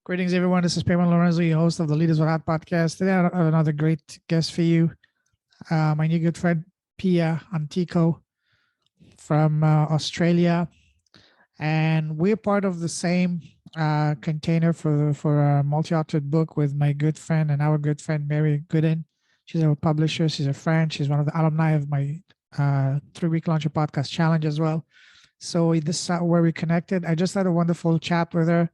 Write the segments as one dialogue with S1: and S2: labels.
S1: Greetings, everyone. This is Payman Lorenzo, your host of the Leaders Without podcast. Today, I have another great guest for you. My new good friend, Pia Antico from Australia. And we're part of the same container for a multi-authored book with my good friend and our good friend, Mary Gooden. She's a publisher. She's a friend. She's one of the alumni of my 3-week launch a podcast challenge as well. So this is where we connected. I just had a wonderful chat with her.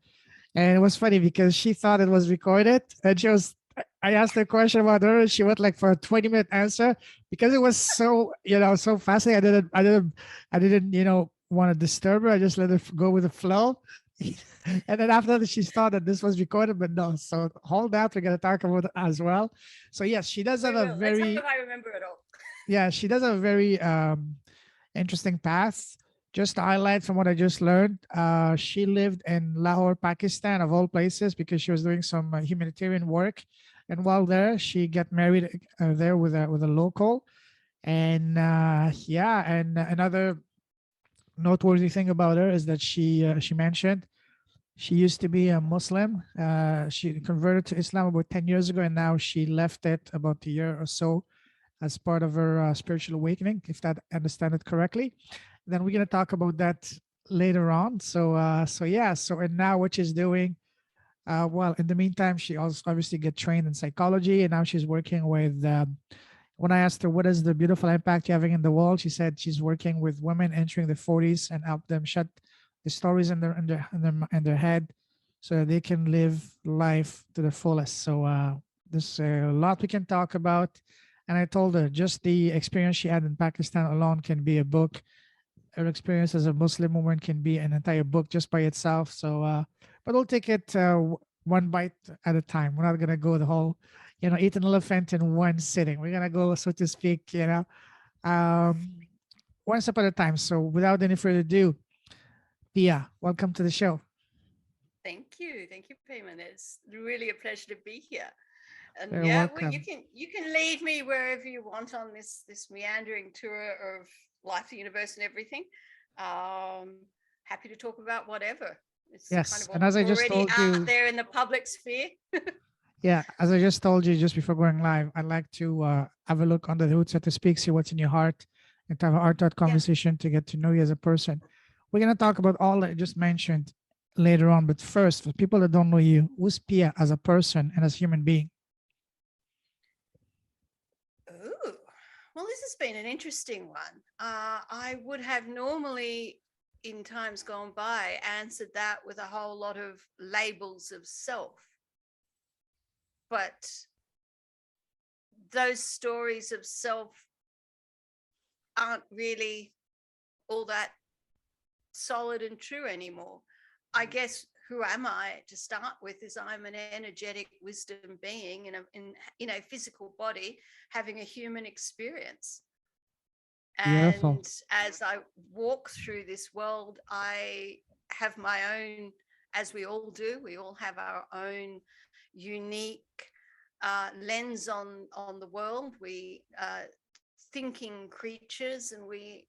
S1: And it was funny because she thought it was recorded, and I asked her a question about her, and she went like for a 20-minute answer because it was so, so fascinating. I didn't, want to disturb her. I just let her go with the flow. And then after that, she thought that this was recorded, but no. So hold that. We're going to talk about it as well. So yes, she does have a very,
S2: let's hope I remember it all.
S1: yeah, she does have a very interesting path. Just to highlight from what I just learned, she lived in Lahore, Pakistan, of all places, because she was doing some humanitarian work. And while there, she got married there with a local. And and another noteworthy thing about her is that she mentioned she used to be a Muslim. She converted to Islam about 10 years ago, and now she left it about a year or so as part of her spiritual awakening, if that understand it correctly. Then we're going to talk about that later on. So and now what she's doing, well, in the meantime, she also obviously get trained in psychology, and now she's working with, when I asked her, what is the beautiful impact you're having in the world? She said she's working with women entering their 40s and help them shut the stories in their head so that they can live life to the fullest. So there's a lot we can talk about. And I told her just the experience she had in Pakistan alone can be a book. Her experience as a Muslim woman can be an entire book just by itself. So, but we'll take it one bite at a time. We're not gonna go the whole, eat an elephant in one sitting. We're gonna go, so to speak, one step at a time. So, without any further ado, Pia, welcome to the show.
S2: Thank you, Payman. It's really a pleasure to be here. And
S1: You're
S2: yeah,
S1: welcome.
S2: well, you can lead me wherever you want on this meandering tour of life, the universe, and everything. Happy to talk about whatever. It's
S1: Yes,
S2: kind
S1: and
S2: of
S1: as I just
S2: already
S1: told
S2: out
S1: you,
S2: there in the public sphere.
S1: yeah, as I just told you just before going live, I'd like to have a look under the hood, so to speak, see what's in your heart, and to have a heart-to-heart conversation to get to know you as a person. We're going to talk about all that I just mentioned later on, but first, for people that don't know you, who's Pia as a person and as a human being?
S2: Oh, well, this has been an interesting one. I would have normally, in times gone by, answered that with a whole lot of labels of self. But those stories of self aren't really all that solid and true anymore. I guess who am I to start with is I'm an energetic wisdom being in a physical body having a human experience.
S1: Beautiful.
S2: And as I walk through this world, I have my own, as we all do, we all have our own unique lens on the world. We thinking creatures, and we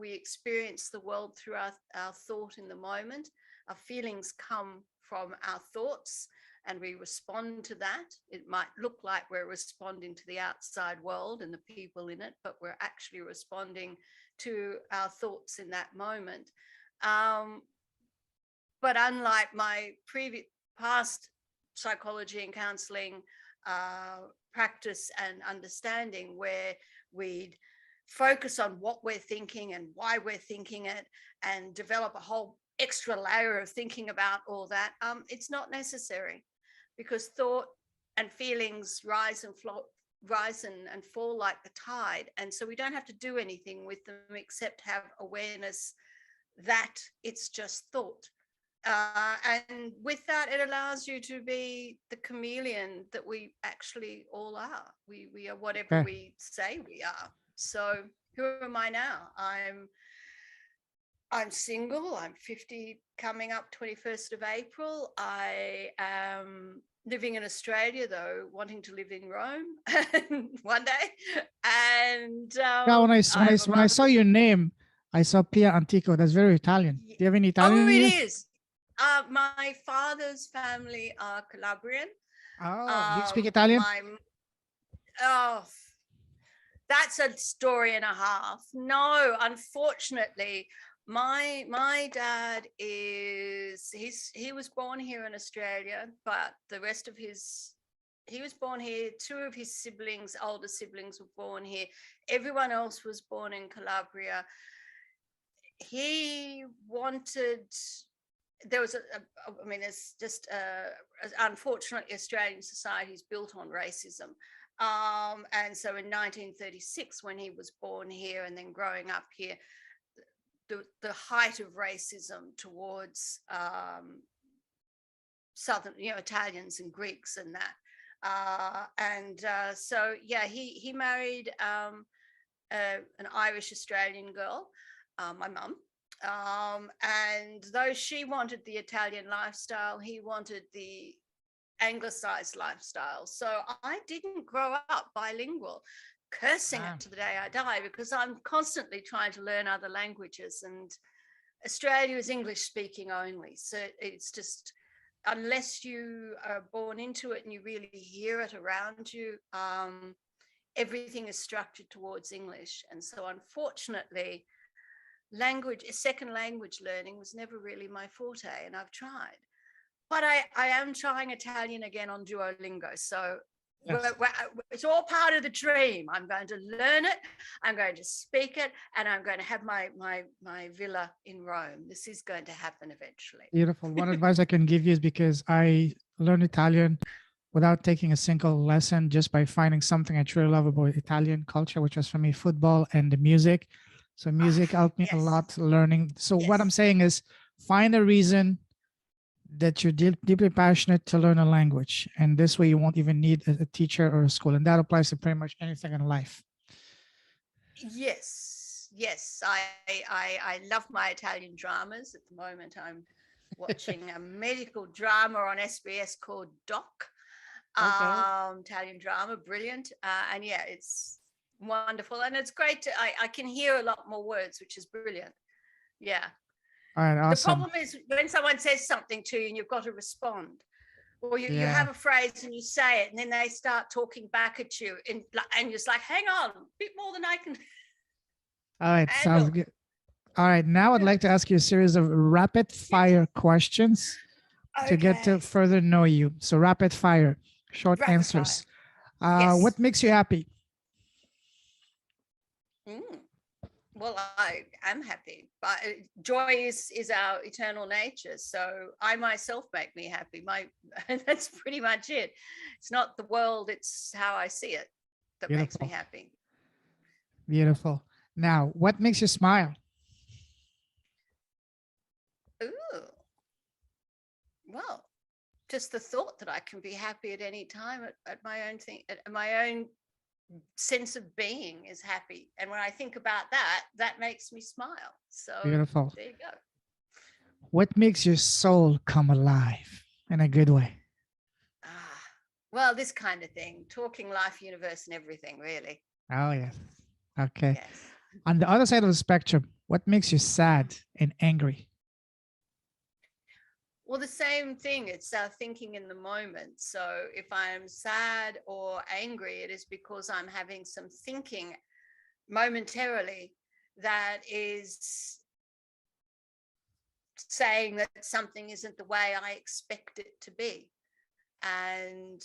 S2: experience the world through our thought in the moment. Our feelings come from our thoughts, and we respond to that. It might look like we're responding to the outside world and the people in it, but we're actually responding to our thoughts in that moment. But unlike my past psychology and counseling practice and understanding, where we'd focus on what we're thinking and why we're thinking it and develop a whole extra layer of thinking about all that, it's not necessary, because thought and feelings rise and fall like the tide. And so we don't have to do anything with them except have awareness that it's just thought. And with that, it allows you to be the chameleon that we actually all are. We are whatever we say we are. So who am I now? I'm single. I'm 50, coming up 21st of April. I am living in Australia, though, wanting to live in Rome one day. And
S1: when I saw your name, I saw Pia Antico. That's very Italian. Do you have any Italian?
S2: Oh, it is. My father's family are Calabrian.
S1: Oh, do you speak Italian?
S2: My oh, that's a story and a half. No, unfortunately, my dad he was born here in Australia, but the rest of his he was born here. Two of his siblings, older siblings, were born here. Everyone else was born in Calabria. He wanted there was I mean, it's just unfortunately Australian society is built on racism. And so in 1936, when he was born here and then growing up here, the height of racism towards Southern, Italians and Greeks and that. So, yeah, he married an Irish Australian girl, my mum. And though she wanted the Italian lifestyle, he wanted the anglicized lifestyle. So I didn't grow up bilingual, cursing it to the day I die, because I'm constantly trying to learn other languages, and Australia is English speaking only. So it's just, unless you are born into it and you really hear it around you, everything is structured towards English. And so unfortunately, second language learning was never really my forte, and I've tried. But I am trying Italian again on Duolingo. So
S1: Yes.
S2: it's all part of the dream. I'm going to learn it. I'm going to speak it, and I'm going to have my villa in Rome. This is going to happen eventually.
S1: Beautiful. One advice I can give you is, because I learned Italian without taking a single lesson, just by finding something I truly love about Italian culture, which was for me football and the music. So music helped me a
S2: Yes.
S1: lot learning. So what I'm
S2: Yes.
S1: saying is, find a reason that you're deeply passionate to learn a language. And this way you won't even need a teacher or a school. And that applies to pretty much anything in life.
S2: Yes. Yes. I love my Italian dramas. At the moment, I'm watching a medical drama on SBS called Doc.
S1: Okay.
S2: Italian drama, brilliant. And yeah, it's wonderful. And it's great I can hear a lot more words, which is brilliant. Yeah.
S1: All right.
S2: The
S1: Awesome.
S2: problem is when someone says something to you and you've got to respond, or you
S1: Yeah.
S2: have a phrase and you say it, and then they start talking back at you, and you're just like, hang on, a bit more than I can
S1: All right. Sounds
S2: handle.
S1: good. All right. Now I'd like to ask you a series of rapid fire questions to get to
S2: Okay.
S1: further know you. So rapid fire, short
S2: Rapid
S1: answers.
S2: fire. Yes.
S1: What makes you happy?
S2: Well, I am happy, but joy is our eternal nature. So I myself make me happy. That's pretty much it. It's not the world; it's how I see it that makes me
S1: Beautiful.
S2: happy.
S1: Beautiful. Now, what makes you smile?
S2: Ooh, well, just the thought that I can be happy at any time at my own thing, at my own sense of being is happy. And when I think about that, that makes me smile. So
S1: Beautiful.
S2: there you go.
S1: What makes your soul come alive in a good way?
S2: Well, this kind of thing, talking life, universe, and everything, really.
S1: Oh, yes. Okay.
S2: Yes.
S1: On the other side of the spectrum, what makes you sad and angry?
S2: Well, the same thing. It's thinking in the moment. So if I'm sad or angry, it is because I'm having some thinking momentarily that is saying that something isn't the way I expect it to be. And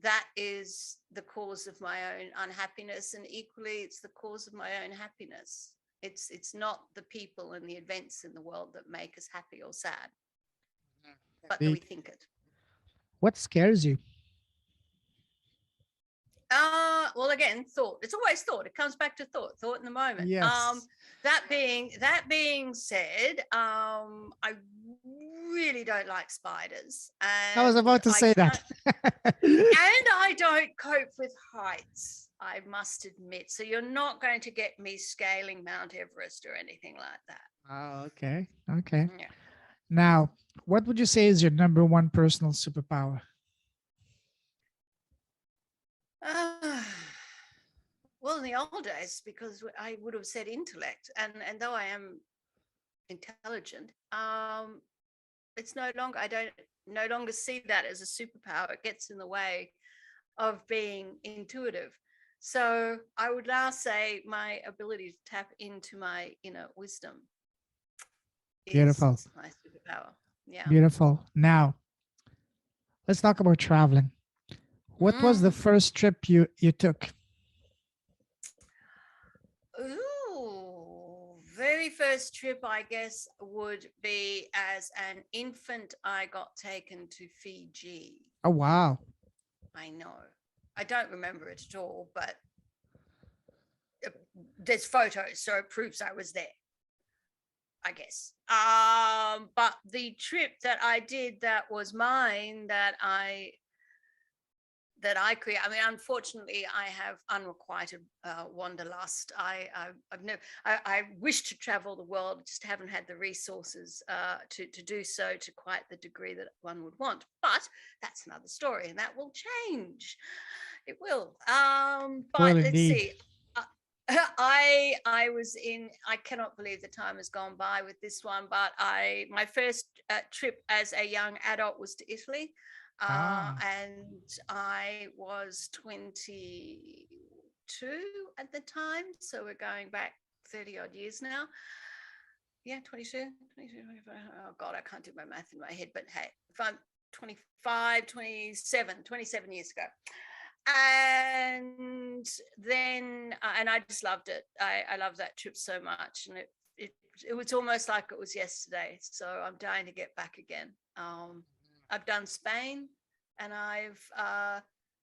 S2: that is the cause of my own unhappiness. And equally, it's the cause of my own happiness. It's not the people and the events in the world that make us happy or sad, but that we think it.
S1: What scares you?
S2: Well, again, thought. It's always thought. It comes back to thought in the moment.
S1: Yes.
S2: That being said, I really don't like spiders,
S1: I was
S2: and
S1: about to say that.
S2: and I don't cope with heights, I must admit. So you're not going to get me scaling Mount Everest or anything like that.
S1: Oh, okay. Okay.
S2: Yeah.
S1: Now, what would you say is your number one personal superpower?
S2: Well, in the old days, because I would have said intellect, and though I am intelligent, it's no longer, I don't no longer see that as a superpower. It gets in the way of being intuitive. So I would now say my ability to tap into my inner wisdom is
S1: Beautiful.
S2: my superpower. Yeah.
S1: Beautiful. Now, let's talk about traveling. What was the
S2: Mm.
S1: first trip you took?
S2: Ooh, very first trip, I guess, would be as an infant. I got taken to Fiji.
S1: Oh, wow.
S2: I know. I don't remember it at all, but there's photos, so it proves I was there, I guess. But the trip that I did that was mine that I create. I mean, unfortunately, I have unrequited wanderlust. I've never. I wish to travel the world, just haven't had the resources to do so to quite the degree that one would want. But that's another story, and that will change. It will. But
S1: Well,
S2: let's
S1: indeed.
S2: see. Uh, I was in. I cannot believe the time has gone by with this one. But my first trip as a young adult was to Italy.
S1: Ah,
S2: And I was 22 at the time. So we're going back 30 odd years now. Yeah, 22, 22, 25. Oh, God, I can't do my math in my head. But hey, if I'm 25, 27 years ago. And then, and I just loved it. I love that trip so much. And it was almost like it was yesterday. So I'm dying to get back again. I've done Spain and I've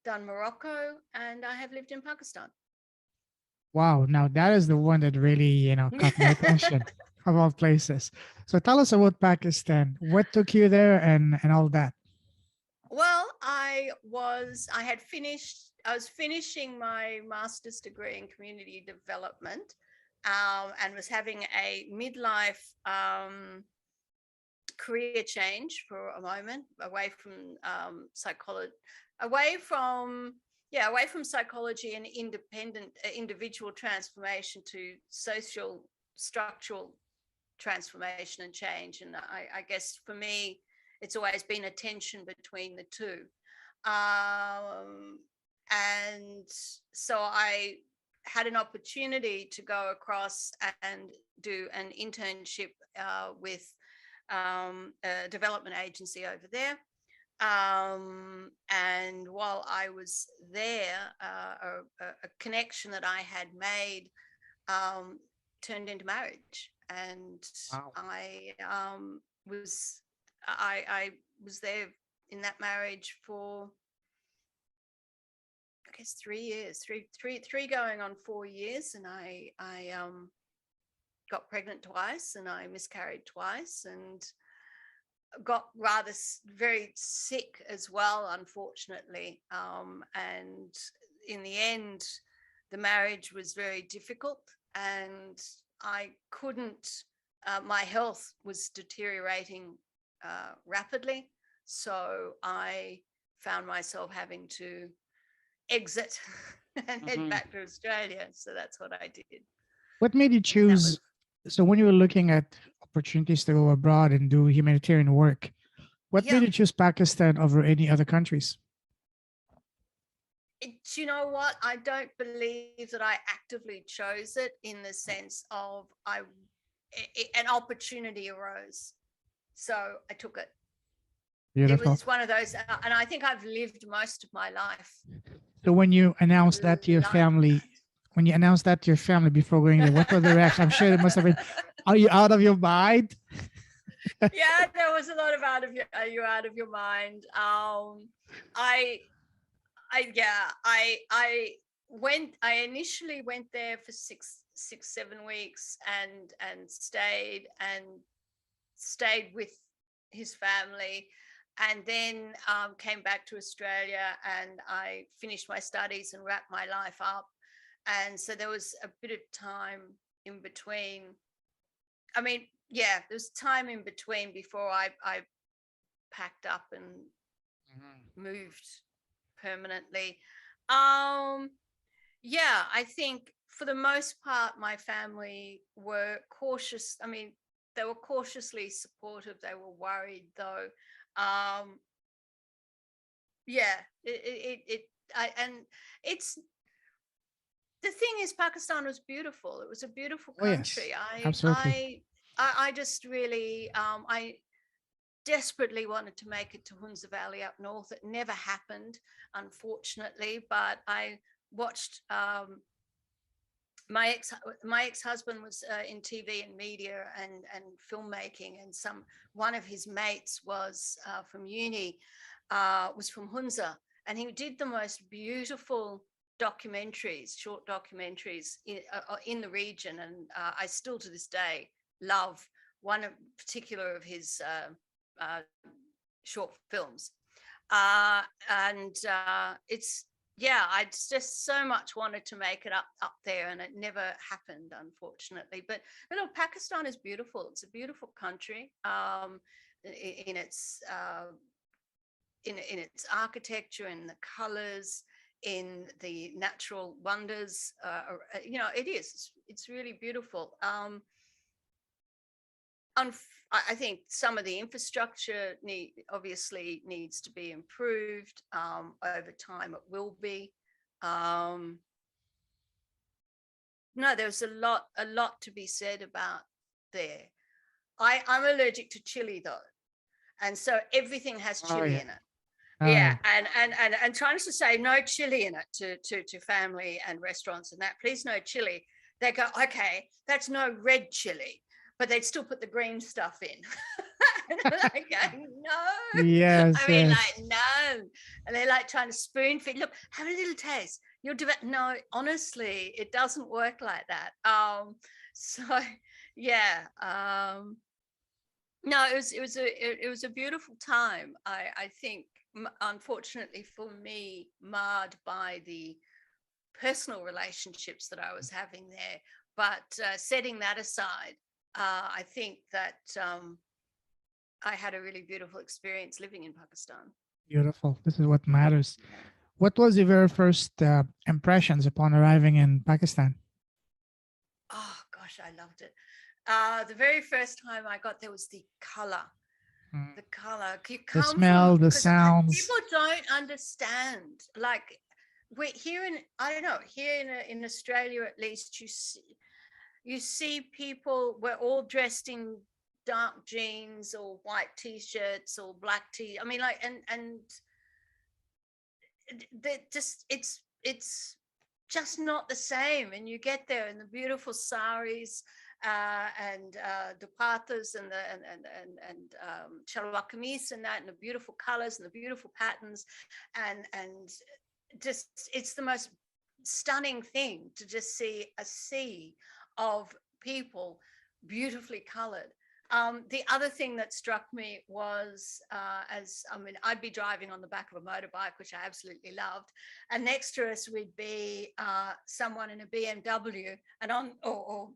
S2: done Morocco and I have lived in Pakistan.
S1: wow. Now that is the one that really, caught my attention of all places. So tell us about Pakistan. What took you there and all that?
S2: Well, I was finishing my master's degree in community development and was having a midlife career change for a moment, away from psychology, away from away from psychology and independent individual transformation to social structural transformation and change. And I guess for me, it's always been a tension between the two. And so I had an opportunity to go across and do an internship with a development agency over there. And while I was there, a connection that I had made turned into marriage, and
S1: Wow.
S2: was I was there in that marriage for I guess 3 years, three going on 4 years, and I got pregnant twice, and I miscarried twice, and got rather very sick as well, unfortunately. And in the end, the marriage was very difficult, and I couldn't. My health was deteriorating rapidly, so I found myself having to exit and head
S1: Mhm.
S2: back to Australia. So that's what I did,
S1: What made you
S2: and that
S1: choose?
S2: was
S1: So when you were looking at opportunities to go abroad and do humanitarian work, what
S2: yeah.
S1: made you choose Pakistan over any other countries?
S2: You know what? I don't believe that I actively chose it in the sense of an opportunity arose, so I took it. It
S1: Beautiful.
S2: was one of those, and I think I've lived most of my life
S1: So when you announced that to your
S2: like
S1: family, when you announced that to your family before going there, what was the reaction? I'm sure it must have been,
S2: that.
S1: are you out of your mind?
S2: Yeah, there was a lot of are you out of your mind? I yeah, I initially went there for 7 weeks and stayed with his family, and then came back to Australia, and I finished my studies and wrapped my life up. And so there was a bit of time in between. I mean, yeah, there's time in between before I packed up and moved permanently. Um, yeah, I think for the most part, my family were cautious. I mean, cautiously supportive. They were worried though. Um, yeah, and it's the thing is, Pakistan was beautiful. It was a beautiful
S1: Oh yes,
S2: country.
S1: absolutely.
S2: I just really, I desperately wanted to make it to Hunza Valley up north. It never happened, unfortunately. But I watched my ex-husband was in TV and media and filmmaking, and one of his mates was from uni, was from Hunza, and he did the most beautiful documentaries, short documentaries in the region, and I still to this day love one in particular of his uh, short films, and it's yeah, I just so much wanted to make it up there, and it never happened, unfortunately. But look, Pakistan is beautiful. It's a beautiful country, in its in its architecture, in the colors, in the natural wonders. It is. It's really beautiful. I think some of the infrastructure obviously needs to be improved. Over time, it will be. No, there's a lot to be said about there. I'm allergic to chili though, and so everything has
S1: Oh
S2: chili
S1: yeah.
S2: in it.
S1: Oh
S2: Yeah,
S1: yeah.
S2: and trying to say no chili in it to family and restaurants and that, please no chili. They go, okay, that's no red chili, but they'd still put the green stuff in. And I'm like, no.
S1: Yes,
S2: I mean, like,
S1: yes.
S2: no. And they're like trying to spoon feed. Look, have a little taste. You'll do it. No, honestly, it doesn't work like that. So yeah. No, it was a beautiful time. I think, unfortunately for me, marred by the personal relationships that I was having there. But setting that aside, I think that I had a really beautiful experience living in Pakistan.
S1: Beautiful. This is what matters. What was your very first impressions upon arriving in Pakistan?
S2: Oh gosh, I loved it. The very first time I got there was the color.
S1: Mm.
S2: The color. You
S1: The
S2: come from,
S1: smell, the
S2: because
S1: sounds.
S2: people don't understand. Like, we're here in, I don't know, here in Australia at least, you see people, we're all dressed in dark jeans or white t-shirts or black t. I mean, like, and just it's just not the same. And you get there in the beautiful saris, and dupattas, and the shalwar kameez, and that, and the beautiful colors and the beautiful patterns, and just it's the most stunning thing to just see a sea of people beautifully colored. The other thing that struck me was, I'd be driving on the back of a motorbike, which I absolutely loved, and next to us would be someone in a BMW, and or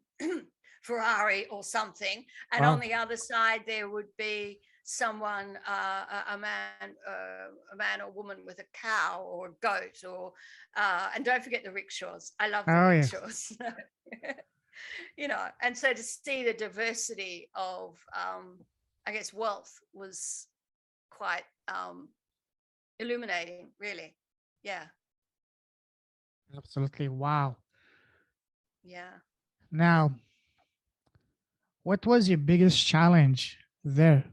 S2: Ferrari or something, and on
S1: Wow.
S2: the other side there would be someone, a man or woman with a cow or a goat, or and don't forget the rickshaws. I love the
S1: Oh yes.
S2: rickshaws. And so to see the diversity of, I guess, wealth was quite illuminating, really. Yeah,
S1: Absolutely. Wow.
S2: yeah.
S1: Now, what was your biggest challenge there?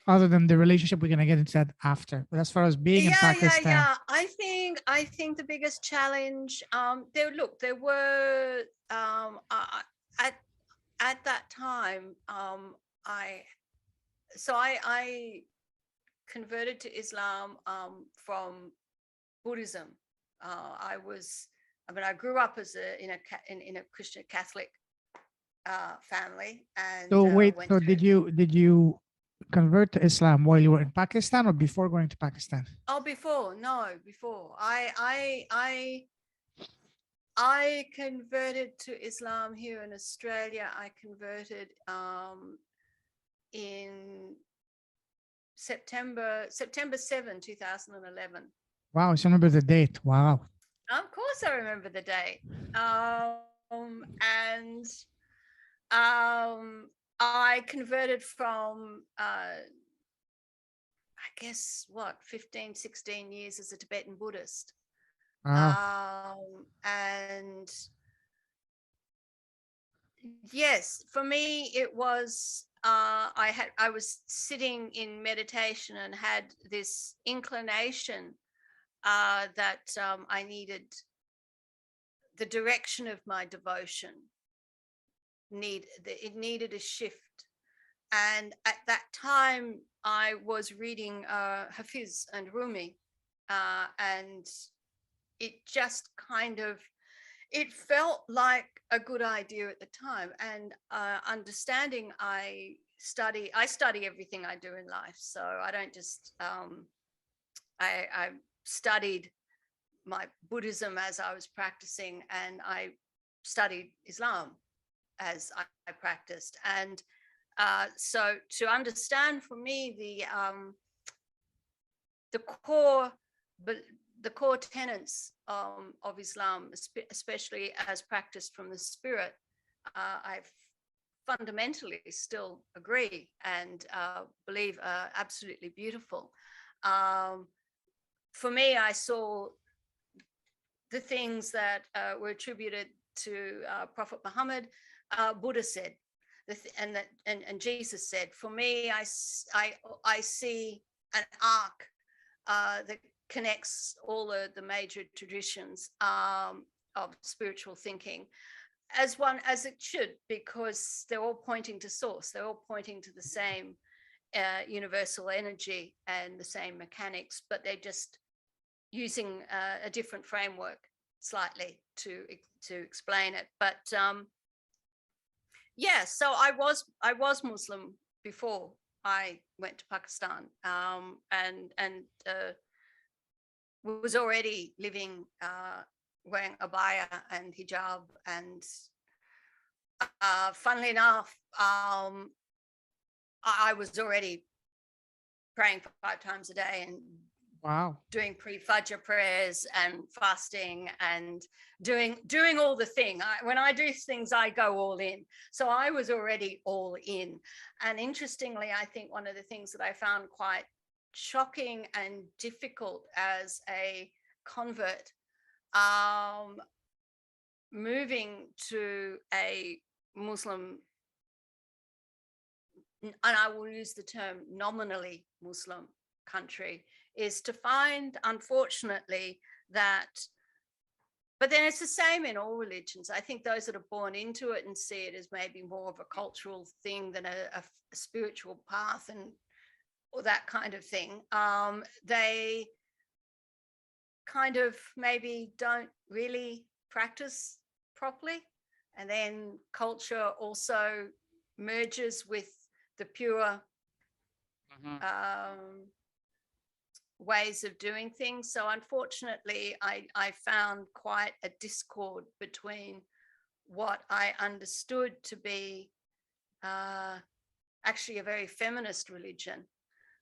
S1: Other than the relationship, we're gonna get into that after. But as far as being in Pakistan,
S2: Yeah. I think the biggest challenge, there were, at at that time, I I converted to Islam, from Buddhism. I grew up as in a Christian Catholic family, and
S1: so wait,
S2: went
S1: so
S2: through.
S1: did you convert to Islam while you were in Pakistan or before going to Pakistan?
S2: Oh, before, no, before I converted to Islam here in Australia. I converted in September 7, 2011.
S1: Wow, I just remember the date. Wow.
S2: Of course, I remember the date. And I converted from, I guess, 15, 16 years as a Tibetan Buddhist.
S1: Wow.
S2: And yes, for me, it was, I was sitting in meditation and had this inclination that I needed the direction of my devotion. It needed a shift. And at that time, I was reading Hafiz and Rumi, and it just kind of, it felt like a good idea at the time. And understanding, I study everything I do in life. So I don't just, I studied my Buddhism as I was practicing, and I studied Islam as I practiced. And so to understand, for me, the core tenets of Islam, especially as practiced from the spirit, I fundamentally still agree and believe are absolutely beautiful. For me, I saw the things that were attributed to Prophet Muhammad. Buddha said, and Jesus said. For me, I see an arc that connects all the major traditions of spiritual thinking, as it should, because they're all pointing to source. They're all pointing to the same universal energy and the same mechanics, but they're just using a different framework slightly to explain it. But yeah, so I was Muslim before I went to Pakistan, and was already living wearing abaya and hijab, and funnily enough, I was already praying 5 times a day and
S1: Wow.
S2: doing pre-Fajr prayers and fasting and doing all the thing. When I do things, I go all in. So I was already all in. And interestingly, I think one of the things that I found quite shocking and difficult as a convert, moving to a Muslim, and I will use the term nominally Muslim country, is to find, unfortunately, that, but then it's the same in all religions. I think those that are born into it and see it as maybe more of a cultural thing than a spiritual path or that kind of thing, they kind of maybe don't really practice properly. And then culture also merges with the pure ways of doing things. So unfortunately, I found quite a discord between what I understood to be actually a very feminist religion.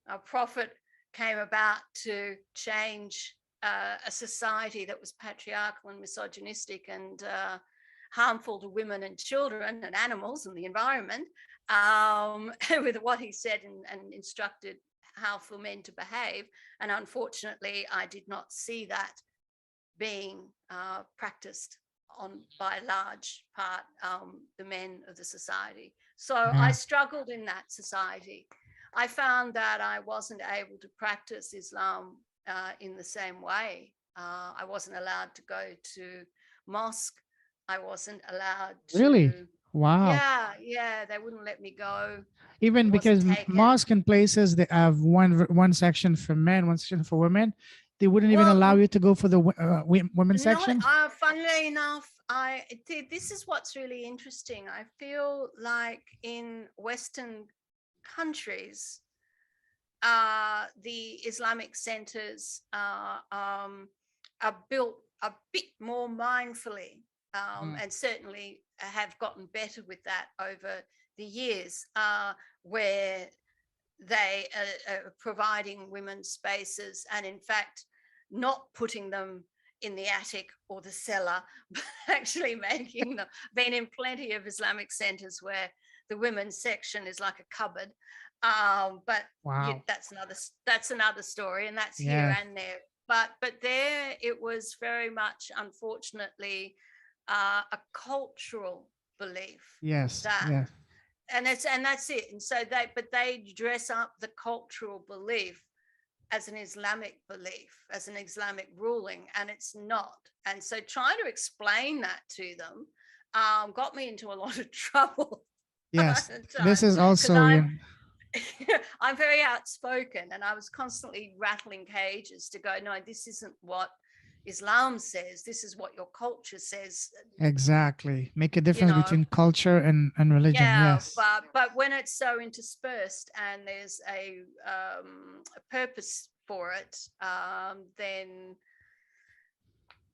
S2: A prophet came about to change a society that was patriarchal and misogynistic and harmful to women and children and animals and the environment, with what he said and instructed how for men to behave. And unfortunately, I did not see that being practiced by large part the men of the society. So I struggled in that society. I found that I wasn't able to practice Islam in the same way. I wasn't allowed to go to mosque. I wasn't allowed to.
S1: Really? Wow.
S2: Yeah, they wouldn't let me go.
S1: Even because mosque and places, they have one section for men, one section for women. They wouldn't even allow you to go for the women's section.
S2: Funnily enough, this is what's really interesting. I feel like in Western countries, the Islamic centers are built a bit more mindfully, and certainly have gotten better with that over the years, where they are providing women spaces, and in fact not putting them in the attic or the cellar, but actually making them. Been in plenty of Islamic centers where the women's section is like a cupboard. But
S1: Wow.
S2: that's another story, and that's here
S1: Yes.
S2: and there. But there it was very much, unfortunately, a cultural belief
S1: Yes.
S2: that,
S1: Yes.
S2: and that's it. And so they dress up the cultural belief as an Islamic belief, as an Islamic ruling, and it's not. And so trying to explain that to them got me into a lot of trouble
S1: Yes.
S2: at
S1: This
S2: times,
S1: is
S2: because
S1: also you.
S2: I'm very outspoken, and I was constantly rattling cages to go, no, this isn't what Islam says. This is what your culture says.
S1: Exactly. Make a
S2: You
S1: difference
S2: know,
S1: between culture and religion.
S2: yeah,
S1: Yes.
S2: but when it's so interspersed and there's a purpose for it, then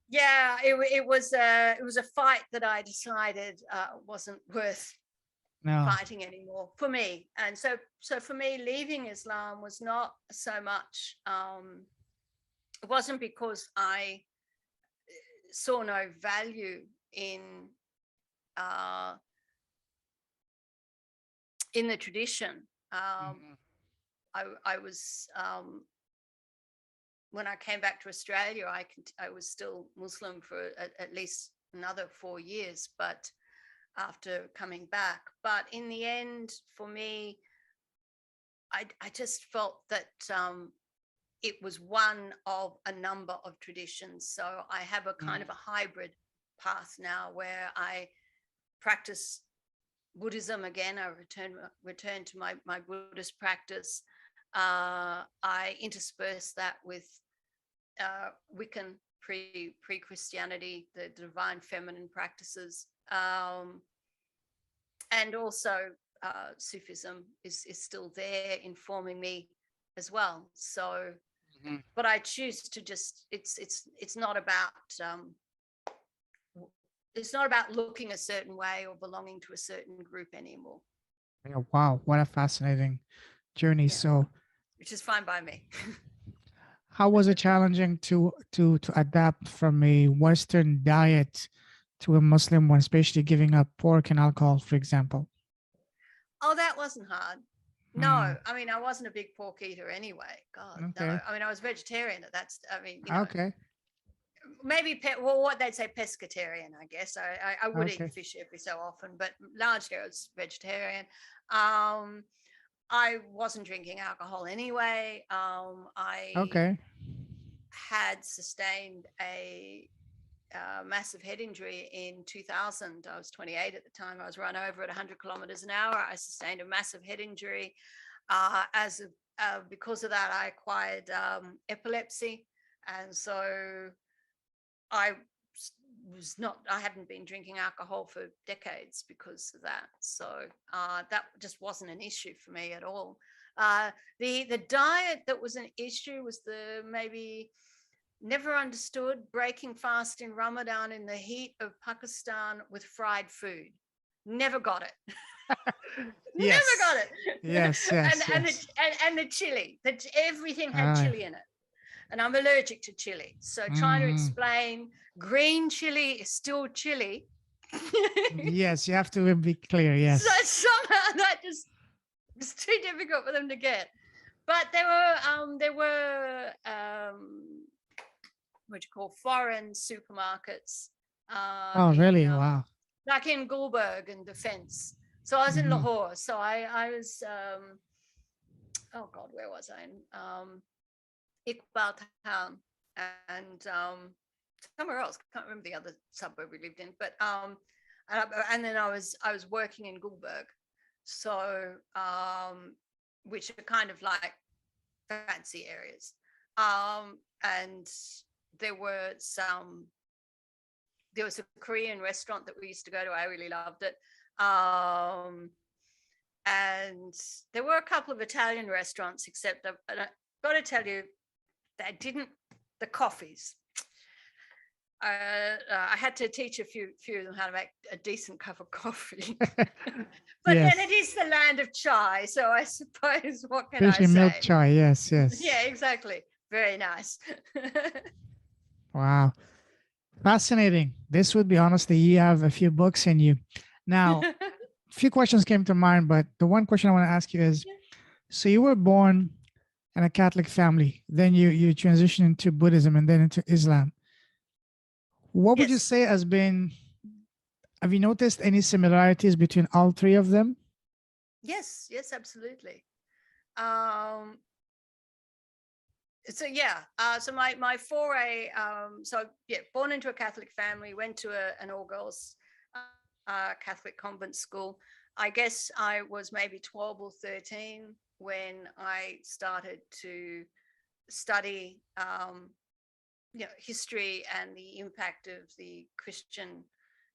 S2: yeah, it was a fight that I decided wasn't worth
S1: No.
S2: fighting anymore for me. And so for me, leaving Islam was not so much, it wasn't because I saw no value uh in the tradition.
S1: Mhm.
S2: I was, when I came back to Australia, I was still Muslim for at least another 4 years, but after coming back. But in the end, for me, I just felt that it was one of a number of traditions. So I have a kind of a hybrid path now where I practice Buddhism again. I return to my Buddhist practice. I intersperse that with Wiccan pre-Christianity, the divine feminine practices, and also Sufism is still there informing me as well. So,
S1: Mhm.
S2: but I choose to just it's not about looking a certain way or belonging to a certain group anymore.
S1: Yeah, wow, what a fascinating journey.
S2: Yeah,
S1: So,
S2: which is fine by me.
S1: how was it challenging to adapt from a Western diet to a Muslim one, especially giving up pork and alcohol, for example?
S2: Oh, that wasn't hard.
S1: Hmm.
S2: No, I mean, I wasn't a big pork eater anyway. God, no.
S1: Okay.
S2: I mean, I was vegetarian at that. I mean,
S1: Okay.
S2: maybe well, what they'd say pescatarian. I guess I would eat
S1: Okay.
S2: fish every so often, but largely I was vegetarian. Um, I wasn't drinking alcohol anyway. I
S1: Okay.
S2: had sustained a massive head injury in 2000. I was 28 at the time. I was run over at 100 kilometers an hour. I sustained a massive head injury. Because of that, I acquired epilepsy, and so I I hadn't been drinking alcohol for decades because of that. So that just wasn't an issue for me at all. The diet that was an issue was the maybe never understood breaking fast in Ramadan in the heat of Pakistan with fried food. Never got it. Never got
S1: Yes.
S2: it.
S1: Yes. Yes. Yes.
S2: And the chili, that everything had
S1: Uh,
S2: chili in it. And I'm allergic to chili. So trying to
S1: mhm.
S2: explain green chili is still chili.
S1: Yes, you have to be clear.
S2: So
S1: Yes.
S2: somehow that just was too difficult for them to get. But there were what you call foreign supermarkets
S1: Oh,
S2: in
S1: really? Wow.
S2: like in Gulberg and Defence. So I was in
S1: Hmm.
S2: Lahore. So I was oh God, where was I? In Iqbal Town and somewhere else. Can't remember the other suburb we lived in. But and then I was working in Gulberg. So which are kind of like fancy areas. And there was a Korean restaurant that we used to go to. I really loved it. And there were a couple of Italian restaurants, except I've got to tell you, they didn't, the coffees. I had to teach a few of them how to make a decent cup of coffee. But then it
S1: Yes.
S2: is the land of chai, so I suppose what can I
S1: Especially milk
S2: say?
S1: chai. Yes. Yes.
S2: Yeah, exactly. Very nice.
S1: Wow. Fascinating. This would be honestly, you have a few books in you. Now, few questions came to mind, but the one question I want to ask you is,
S2: Yeah.
S1: so you were born in a Catholic family, then you transitioned into Buddhism and then into Islam. What would you
S2: Yes.
S1: say has been, have you noticed any similarities between all three of them?
S2: Yes. Yes. Absolutely. Um, so yeah. So my foray. So yeah, born into a Catholic family, went to an all girls Catholic convent school. I guess I was maybe 12 or 13 when I started to study history and the impact of the Christian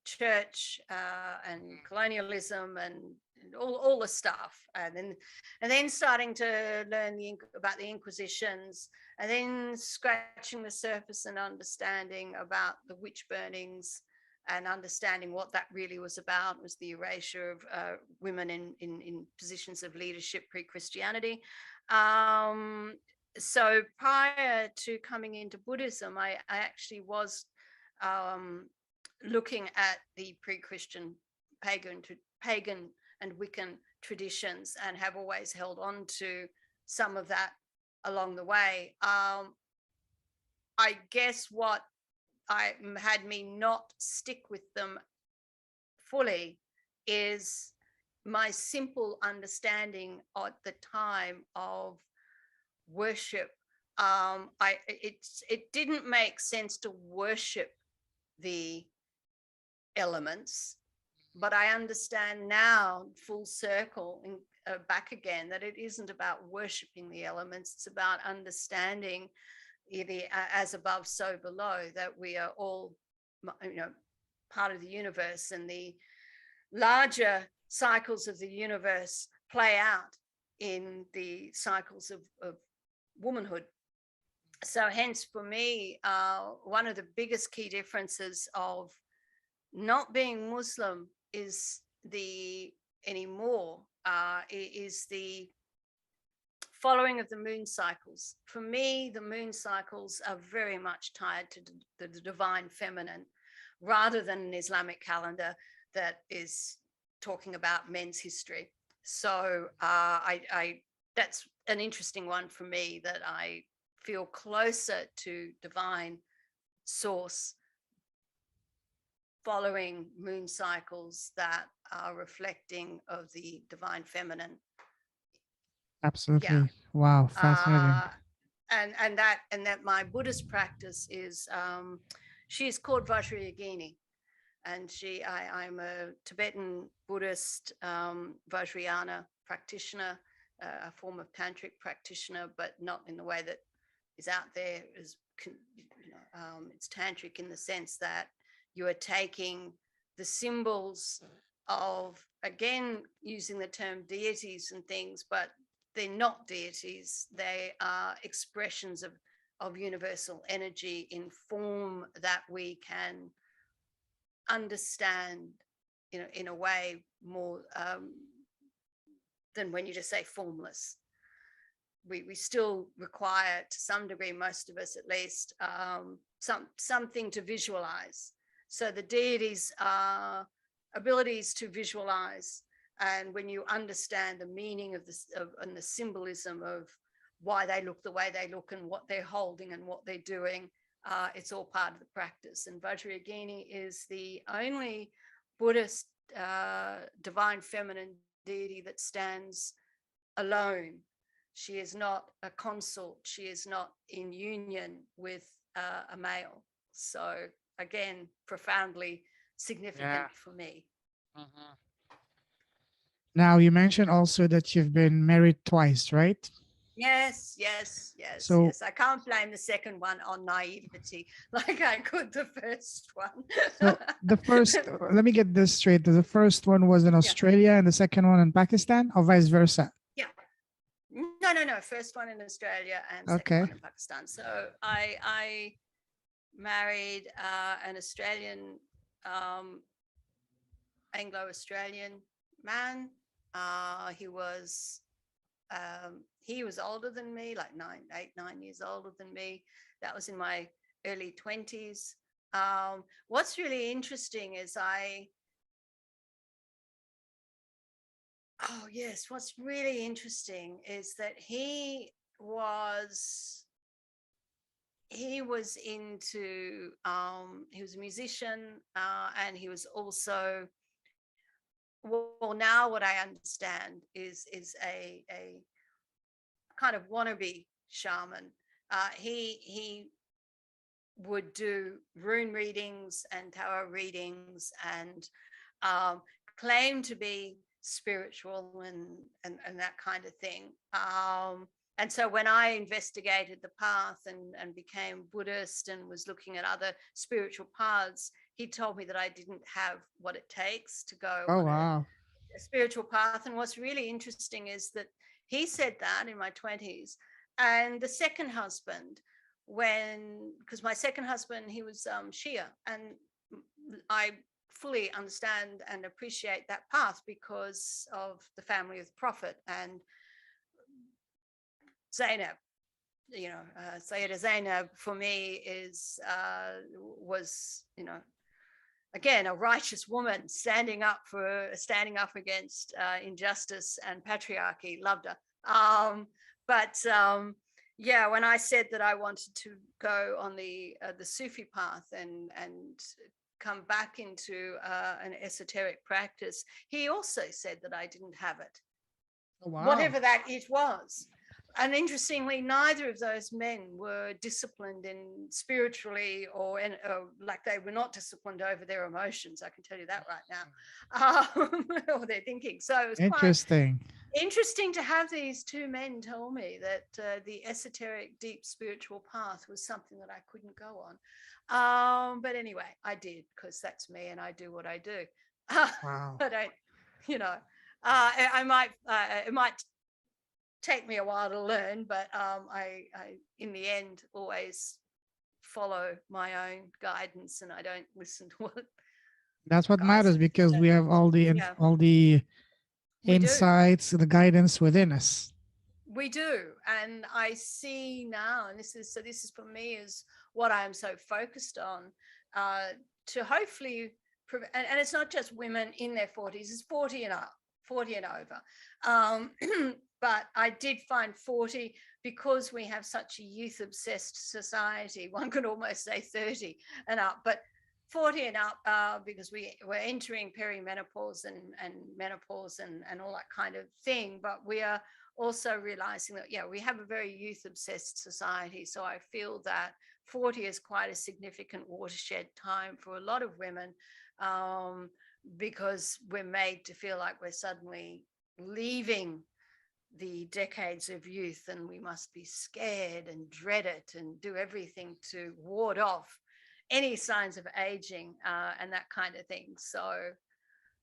S2: church and colonialism and all the stuff, and then starting to learn about the Inquisitions, and then scratching the surface and understanding about the witch burnings, and understanding what that really was about was the erasure of women in positions of leadership pre-Christianity. So prior to coming into Buddhism, I actually was um, looking at the pre-Christian pagan pagan and Wiccan traditions, and have always held on to some of that along the way. I guess what I had me not stick with them fully is my simple understanding at the time of worship. It didn't make sense to worship the elements, but I understand now, full circle, back again, that it isn't about worshiping the elements. It's about understanding the as above, so below, that we are all, part of the universe, and the larger cycles of the universe play out in the cycles of womanhood. So hence for me, one of the biggest key differences of not being Muslim is is the following of the moon cycles. For me, the moon cycles are very much tied to the divine feminine, rather than an Islamic calendar that is talking about men's history. So that's an interesting one for me, that I feel closer to divine source following moon cycles that are reflecting of the divine feminine. Yeah.
S1: Absolutely. Wow, fascinating.
S2: And that my Buddhist practice is she's called Vajrayana, and I'm a Tibetan Buddhist Vajrayana practitioner, a form of tantric practitioner, but not in the way that is out there. It's tantric in the sense that you are taking the symbols of, again, using the term deities and things, but they're not deities. They are expressions of universal energy in form that we can understand, in a way more than when you just say formless. We still require, to some degree, most of us at least, something to visualize. So the deities are abilities to visualize, and when you understand the meaning of this and the symbolism of why they look the way they look and what they're holding and what they're doing, it's all part of the practice. And Vajrayana is the only Buddhist divine feminine deity that stands alone. She is not a consort. She is not in union with a male. So again, profoundly significant for me.
S1: Mhm. Now, you mentioned also that you've been married twice, right?
S2: Yes.
S1: So,
S2: I can't blame the second one on naivety like I could the first one.
S1: so the first, let me get this straight. The first one was in
S2: Yeah.
S1: Australia and the second one in Pakistan, or vice versa?
S2: Yeah. No. First one in Australia and second
S1: Okay.
S2: one in Pakistan. So I married an Australian, Anglo-Australian man. He was older than me, like 9 years older than me. That was in my early 20s. What's really interesting is Oh, yes. What's really interesting is that he was into he was a musician, and he was also, well, now what I understand is a kind of wannabe shaman. He would do rune readings and tarot readings, and um, claim to be spiritual and that kind of thing. And so when I investigated the path and became Buddhist and was looking at other spiritual paths, he told me that I didn't have what it takes to go
S1: Oh
S2: on
S1: wow.
S2: a spiritual path. And what's really interesting is that he said that in my 20s. And the second husband, because my second husband, he was Shia, and I fully understand and appreciate that path because of the family of the Prophet and Zainab. Sayyidah Zainab for me was, again, a righteous woman standing up against injustice and patriarchy. Loved her. But yeah, when I said that I wanted to go on the Sufi path and come back into an esoteric practice, he also said that I didn't have it,
S1: Oh wow.
S2: whatever that it was. And interestingly, neither of those men were disciplined in spiritually or like they were not disciplined over their emotions. I can tell you that right now, or their thinking. So it was quite
S1: Interesting.
S2: interesting to have these two men tell me that the esoteric, deep spiritual path was something that I couldn't go on. But anyway, I did, because that's me and I do what I do.
S1: Wow.
S2: I don't, you know, it might take me a while to learn, but I in the end always follow my own guidance, and I don't listen to what
S1: That's what
S2: guys
S1: matters because
S2: say.
S1: we have
S2: Yeah,
S1: all the
S2: we do.
S1: insights, the guidance within us.
S2: We do. And I see now, and this is for me is what I am so focused on, uh, to hopefully and it's not just women in their 40s, it's 40 and up, 40 and over. But I did find 40, because we have such a youth obsessed society, one could almost say 30 and up, but 40 and up, because we're entering perimenopause and menopause and all that kind of thing. But we are also realizing that, yeah, we have a very youth obsessed society. So I feel that 40 is quite a significant watershed time for a lot of women, because we're made to feel like we're suddenly leaving the decades of youth and we must be scared and dread it and do everything to ward off any signs of aging, and that kind of thing. So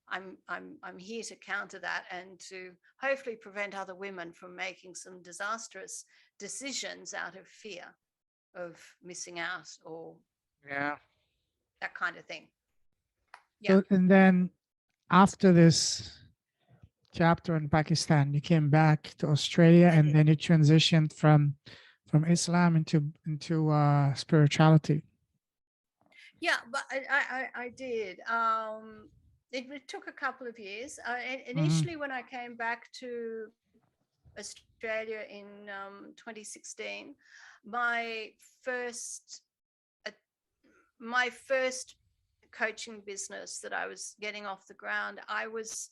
S2: I'm here to counter that and to hopefully prevent other women from making some disastrous decisions out of fear of missing out or
S1: Yeah.
S2: that kind of thing. Yeah.
S1: So and then after this chapter in Pakistan, you came back to Australia,
S2: I
S1: and
S2: did.
S1: then you transitioned from Islam into spirituality.
S2: Yeah, but I did. It took a couple of years.
S1: Hmm.
S2: Initially, when I came back to Australia in 2016, my first uh, my first coaching business that I was getting off the ground, I was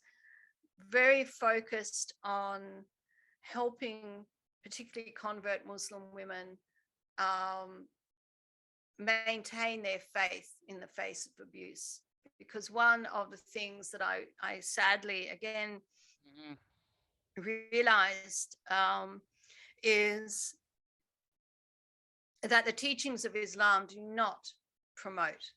S2: very focused on helping particularly convert Muslim women um, maintain their faith in the face of abuse. Because one of the things that I sadly, again,
S1: Hmm.
S2: realized is that the teachings of Islam do not promote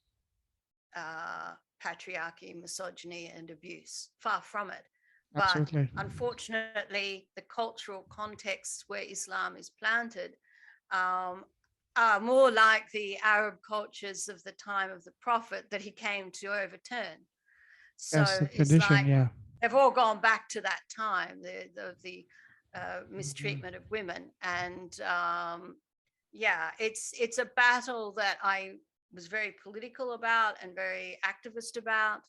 S2: patriarchy, misogyny, and abuse. Far from it. But
S1: Absolutely.
S2: unfortunately, the cultural contexts where Islam is planted um, are more like the Arab cultures of the time of the Prophet that he came to overturn.
S1: Yes,
S2: So
S1: the
S2: it's
S1: tradition.
S2: like
S1: Yeah.
S2: they've all gone back to that time, the
S1: Hmm.
S2: mistreatment of women. And yeah, it's a battle that I was very political about and very activist about.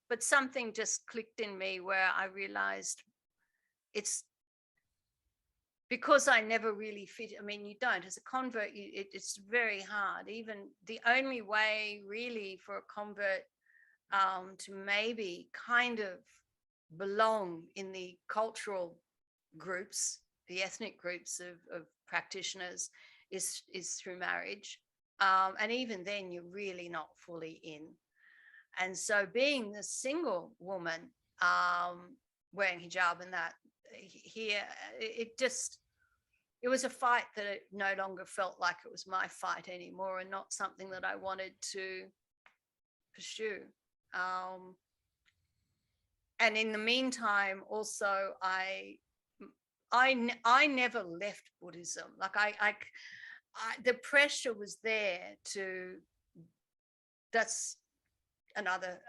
S2: but something just clicked in me where I realized it's because I never really fit. I mean, you don't, as a convert, it's very hard. Even the only way really for a convert to maybe kind of belong in the cultural groups, the ethnic groups of practitioners is through marriage. And even then, you're really not fully in. And so being the single woman wearing hijab and that here, it was a fight that it no longer felt like it was my fight anymore, and not something that I wanted to pursue. And in the meantime, also, I never left Buddhism. Like the pressure was there to. That's another.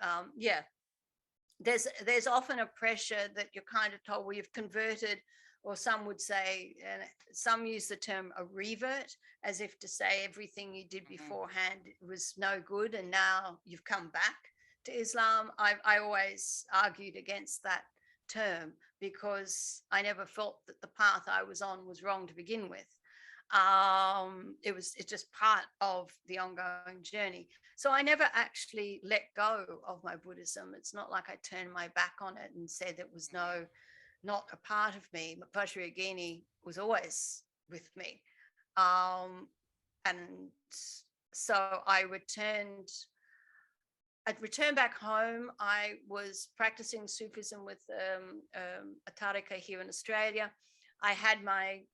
S2: There's often a pressure that you're kind of told, well, you've converted, or some would say, and some use the term a revert, as if to say everything you did beforehand was no good and now you've come back to Islam. I always argued against that term because I never felt that the path I was on was wrong to begin with. It's just part of the ongoing journey. So I never actually let go of my Buddhism. It's not like I turned my back on it and said it was not a part of me. But Vajrayana was always with me. And so I'd returned back home. I was practicing Sufism with a tariqa here in Australia. I had my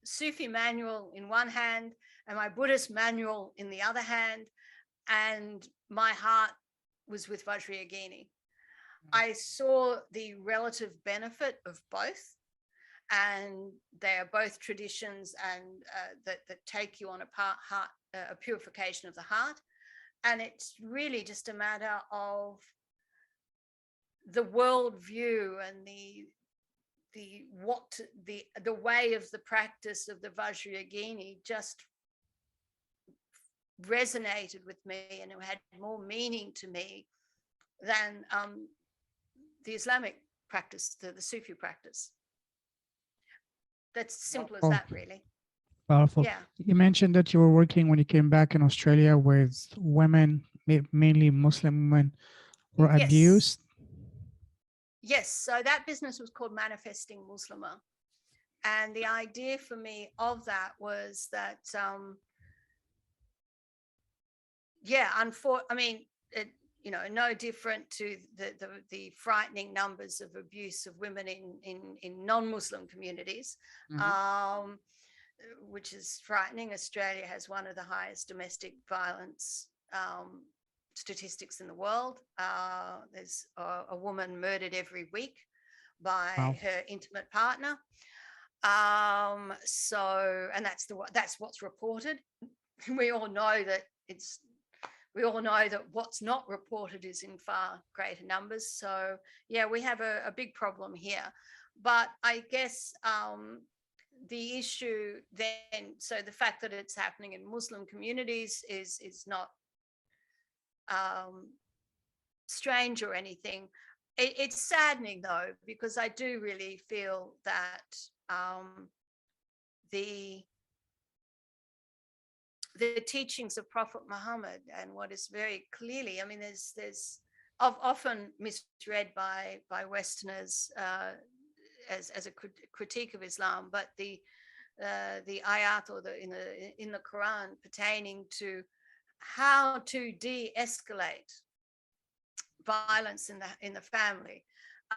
S2: Sufi manual in one hand and my Buddhist manual in the other hand, and my heart was with Vajrayana. I saw the relative benefit of both, and they are both traditions and that take you on a purification of the heart. And it's really just a matter of the worldview and the way of the practice of the Vajrayana just resonated with me, and it had more meaning to me than the Islamic practice, the Sufi practice. That's simple as that, really.
S1: Powerful.
S2: Yeah.
S1: You mentioned that you were working when you came back in Australia with women, mainly Muslim women, were abused.
S2: Yes. So that business was called Manifesting Muslima. And the idea for me of that was that, no different to the frightening numbers of abuse of women in non-Muslim communities, which is frightening. Australia has one of the highest domestic violence statistics in the world. There's a woman murdered every week by her intimate partner. And that's what's reported. We all know that what's not reported is in far greater numbers. So yeah, we have a big problem here. But I guess the issue then, so the fact that it's happening in Muslim communities is not strange or anything. It's saddening though, because I do really feel that the teachings of Prophet Muhammad, and what is very clearly, I mean, there's often misread by Westerners as a critique of Islam, but the ayat or in the Quran pertaining to how to de-escalate violence in the family,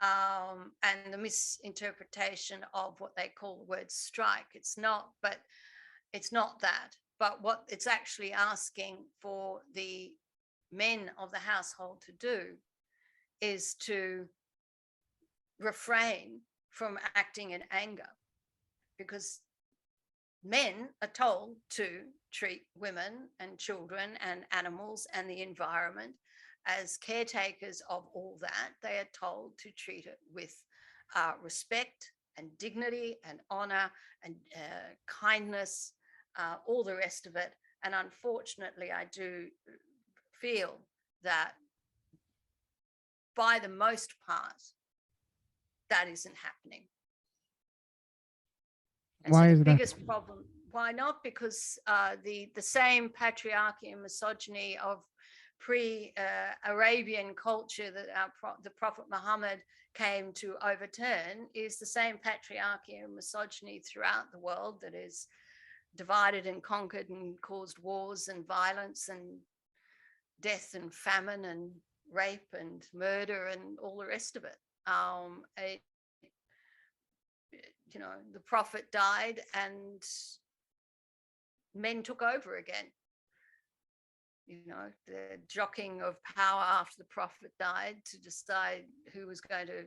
S2: and the misinterpretation of what they call the word strike. It's not that. But what it's actually asking for the men of the household to do is to refrain from acting in anger, because men are told to treat women and children and animals and the environment as caretakers of all that. They are told to treat it with respect and dignity and honor and kindness, all the rest of it. And unfortunately, I do feel that by the most part, that isn't happening. And
S1: Why
S2: so the
S1: is that?
S2: biggest problem, why not? Because the same patriarchy and misogyny of pre-Arabian culture that the Prophet Muhammad came to overturn is the same patriarchy and misogyny throughout the world that is divided and conquered and caused wars and violence and death and famine and rape and murder and all the rest of it. The prophet died and men took over again. The jockeying of power after the prophet died to decide who was going to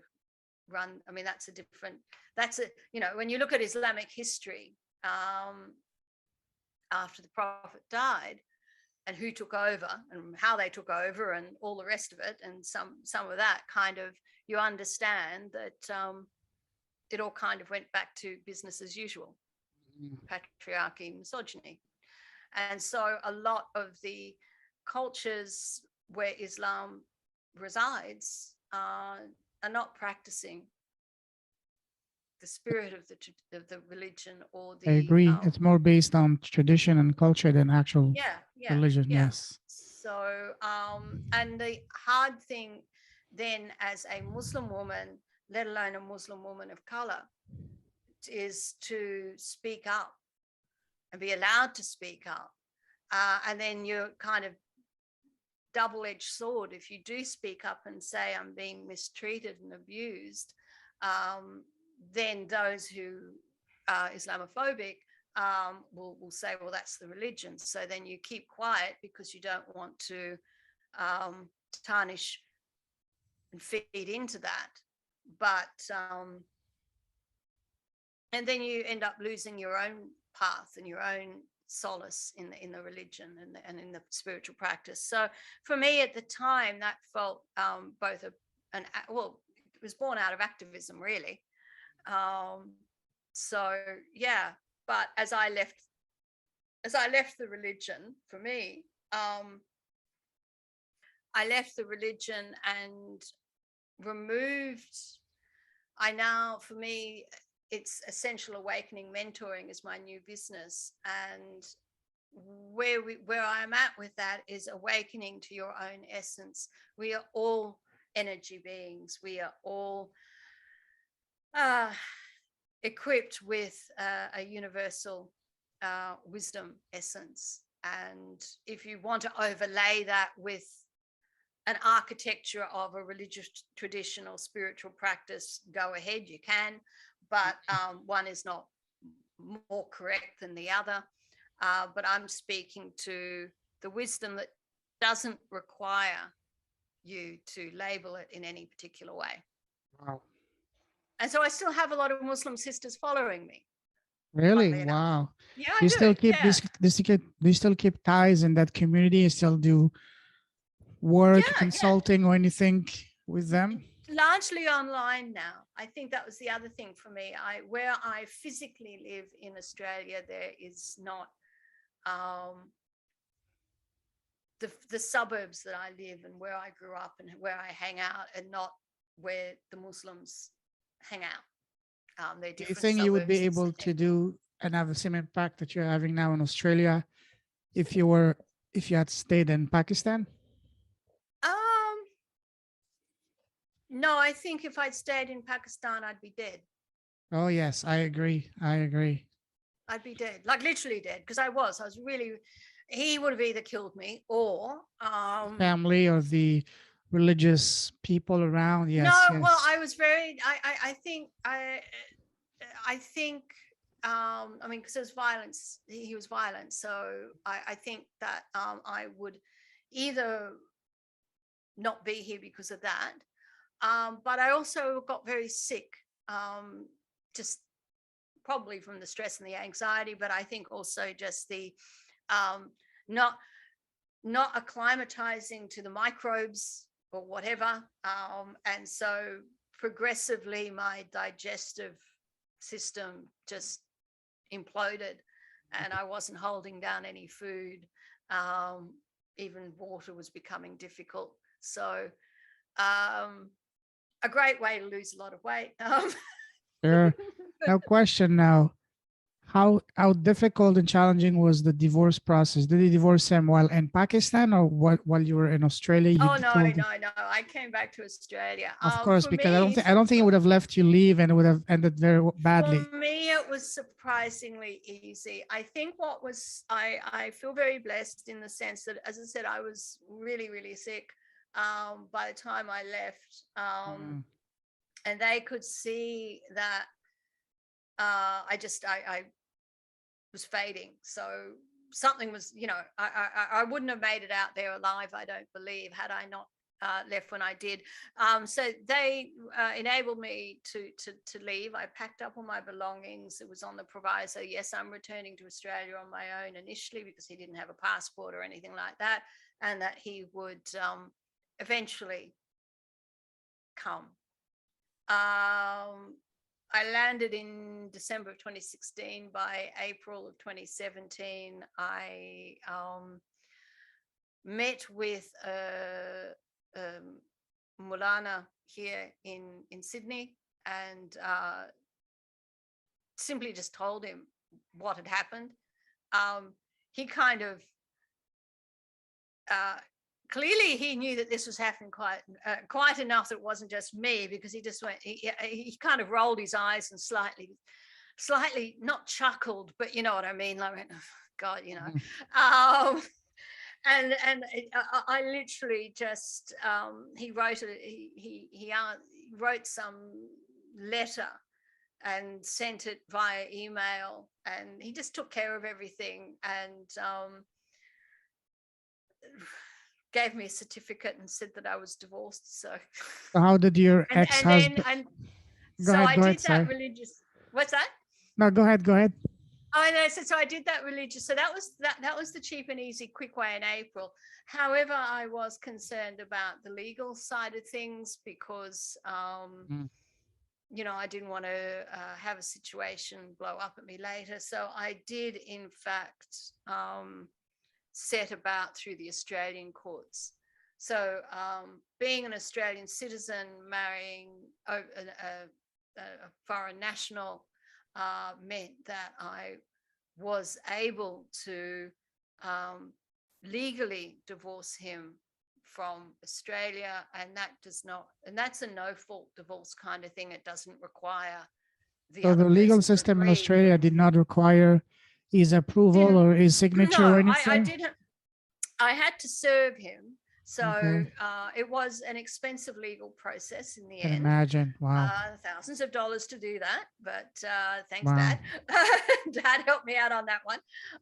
S2: run. I mean, when you look at Islamic history, after the prophet died and who took over and how they took over and all the rest of it, and some of that kind of, you understand that it all kind of went back to business as usual, patriarchy, misogyny. And so a lot of the cultures where Islam resides are not practicing the spirit of the religion or the.
S1: I agree. It's more based on tradition and culture than actual religion.
S2: Yeah.
S1: Yes.
S2: So, and the hard thing then as a Muslim woman, let alone a Muslim woman of color, is to speak up and be allowed to speak up. And then you're kind of double-edged sword. If you do speak up and say I'm being mistreated and abused, then those who are Islamophobic will say, well, that's the religion. So then you keep quiet because you don't want to tarnish and feed into that. But and then you end up losing your own path and your own solace in the religion and in the spiritual practice. So for me at the time, that felt both it was born out of activism, really. So yeah, but as I left the religion, for me, I left the religion and removed. For me, it's Essential Awakening Mentoring is my new business, and where I'm at with that is awakening to your own essence. We are all energy beings. We are all equipped with a universal wisdom essence. And if you want to overlay that with an architecture of a religious tradition or spiritual practice, go ahead, you can. But one is not more correct than the other. But I'm speaking to the wisdom that doesn't require you to label it in any particular way.
S1: Wow.
S2: And so I still have a lot of Muslim sisters following me.
S1: Really? Wow.
S2: Yeah,
S1: Do you still keep
S2: yeah.
S1: do you still keep ties in that community? You still do work, consulting, or anything with them?
S2: Largely online now. I think that was the other thing for me. Where I physically live in Australia, there is not the suburbs that I live and where I grew up and where I hang out, and not where the Muslims hang out. They're different.
S1: Do you think you would be able to do and have the same impact that you're having now in Australia if you had stayed in Pakistan?
S2: No, I think if I'd stayed in Pakistan, I'd be dead.
S1: Oh yes, I agree.
S2: I'd be dead, like literally dead, because I was really. He would have either killed me or
S1: family or the religious people around. Yes.
S2: No,
S1: yes.
S2: well, I was very. I think. I mean, because there's violence. He was violent, so I think that I would either not be here because of that. But I also got very sick, just probably from the stress and the anxiety, but I think also just the not acclimatizing to the microbes or whatever. And so progressively my digestive system just imploded, and I wasn't holding down any food. Even water was becoming difficult. So a great way to lose a lot of weight.
S1: Sure. Now, question now. How difficult and challenging was the divorce process? Did you divorce him while in Pakistan or while you were in Australia? You
S2: Oh, no,
S1: told
S2: no, no. I came back to Australia.
S1: of course,
S2: For
S1: because
S2: me,
S1: I don't think it would have left you leave and it would have ended very
S2: for
S1: badly.
S2: me, it was surprisingly easy. I think what was, I feel very blessed in the sense that, as I said, I was really, really sick by the time I left. And they could see that I was fading. So something was, I wouldn't have made it out there alive, I don't believe, had I not left when I did. So they enabled me to leave. I packed up all my belongings. It was on the proviso, yes, I'm returning to Australia on my own initially, because he didn't have a passport or anything like that, and that he would eventually come. I landed in December of 2016. By April of 2017, I met with Mulana here in Sydney, and simply just told him what had happened. He kind of clearly he knew that this was happening quite enough that it wasn't just me, because he just went, he kind of rolled his eyes and slightly not chuckled, but you know what I mean, like, oh, God, and I literally just he wrote some letter and sent it via email, and he just took care of everything, and gave me a certificate and said that I was divorced. So
S1: how did your ex-husband?
S2: So I did that
S1: sorry.
S2: religious. What's that?
S1: No, go ahead.
S2: Oh, no, so I did that religious. So that was the cheap and easy, quick way in April. However, I was concerned about the legal side of things, because I didn't want to have a situation blow up at me later. So I did, in fact, set about through the Australian courts. So being an Australian citizen, marrying a foreign national meant that I was able to legally divorce him from Australia, and that's a no fault divorce kind of thing. It doesn't require
S1: So the legal system in Australia did not require his approval or his signature or anything?
S2: I didn't. I had to serve him. So it was an expensive legal process in the end.
S1: Imagine. Wow.
S2: Thousands of dollars to do that. But thanks, Dad. Dad helped me out on that one.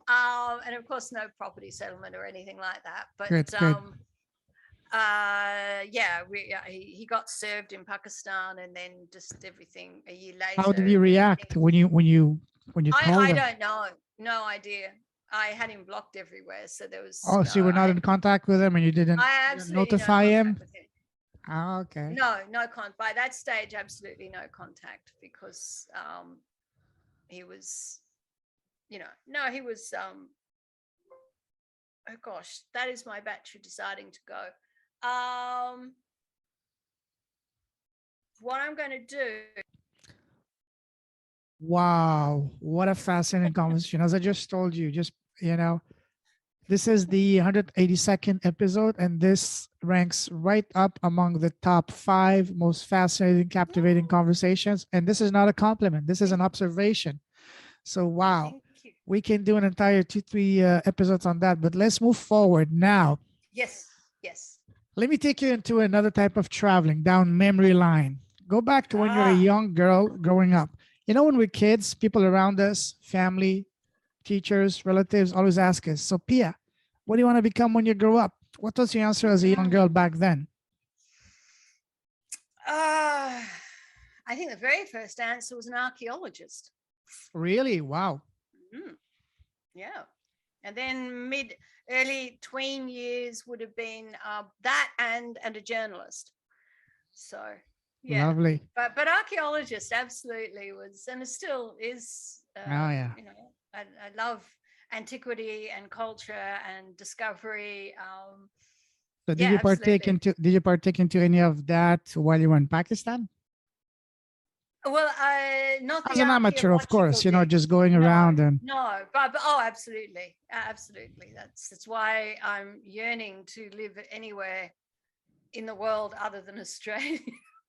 S2: And of course, no property settlement or anything like that. But
S1: good.
S2: He got served in Pakistan, and then just everything a year later.
S1: How did you react when you told him?
S2: I don't know. No idea. I had him blocked everywhere, so there was.
S1: Oh, so you were not in contact with him, and you didn't notify him? Oh, okay.
S2: No contact. By that stage, absolutely no contact, because he was, he was. Oh gosh, that is my battery deciding to go. What I'm going to do.
S1: Wow, what a fascinating conversation. As I just told you, this is the 182nd episode, and this ranks right up among the top 5 most fascinating, captivating conversations. And this is not a compliment. This is an observation. So, wow, we can do an entire 2-3 episodes on that, but let's move forward now.
S2: Yes.
S1: Let me take you into another type of traveling down memory line. Go back to when you're a young girl growing up. When we're kids, people around us, family, teachers, relatives always ask us, so Pia, what do you want to become when you grow up? What was your answer as a young girl back then?
S2: I think the very first answer was an archaeologist.
S1: Really? Wow.
S2: Yeah. And then early tween years would have been that and a journalist. So yeah.
S1: Lovely.
S2: But archaeologist absolutely was, and it still is. I love antiquity and culture and discovery.
S1: So
S2: Yeah, absolutely.
S1: did you partake into any of that while you were in Pakistan?
S2: Well, not
S1: As
S2: the
S1: an amateur, of
S2: archaeological
S1: course, just
S2: digs.
S1: going
S2: No,
S1: around and
S2: no, but oh, absolutely, absolutely. That's why I'm yearning to live anywhere in the world other than Australia,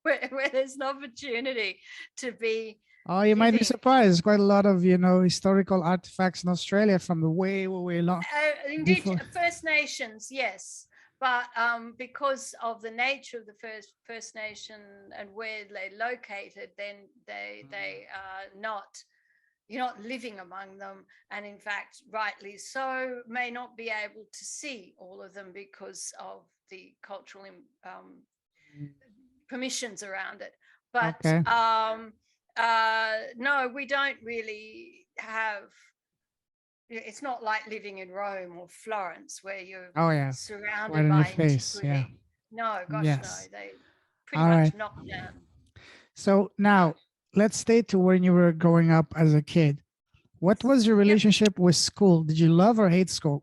S2: where there's an opportunity to be
S1: oh, you might be
S2: living.
S1: surprised. There's quite a lot of, historical artifacts in Australia from the way, way, way long before.
S2: First Nations, yes, but because of the nature of the First Nation and where they're located, then they are not. You're not living among them, and in fact, rightly so, may not be able to see all of them because of the cultural permissions around it. But
S1: Okay.
S2: no, we don't really have. It's not like living in Rome or Florence where you're
S1: Oh yeah. Right
S2: surrounded
S1: in your
S2: by
S1: face. Yeah.
S2: antiquity. No, gosh, no.
S1: Yes.
S2: They pretty
S1: All right.
S2: much knocked down.
S1: So now let's stay to when you were growing up as a kid. What was your
S2: Yep.
S1: relationship with school? Did you love or hate school?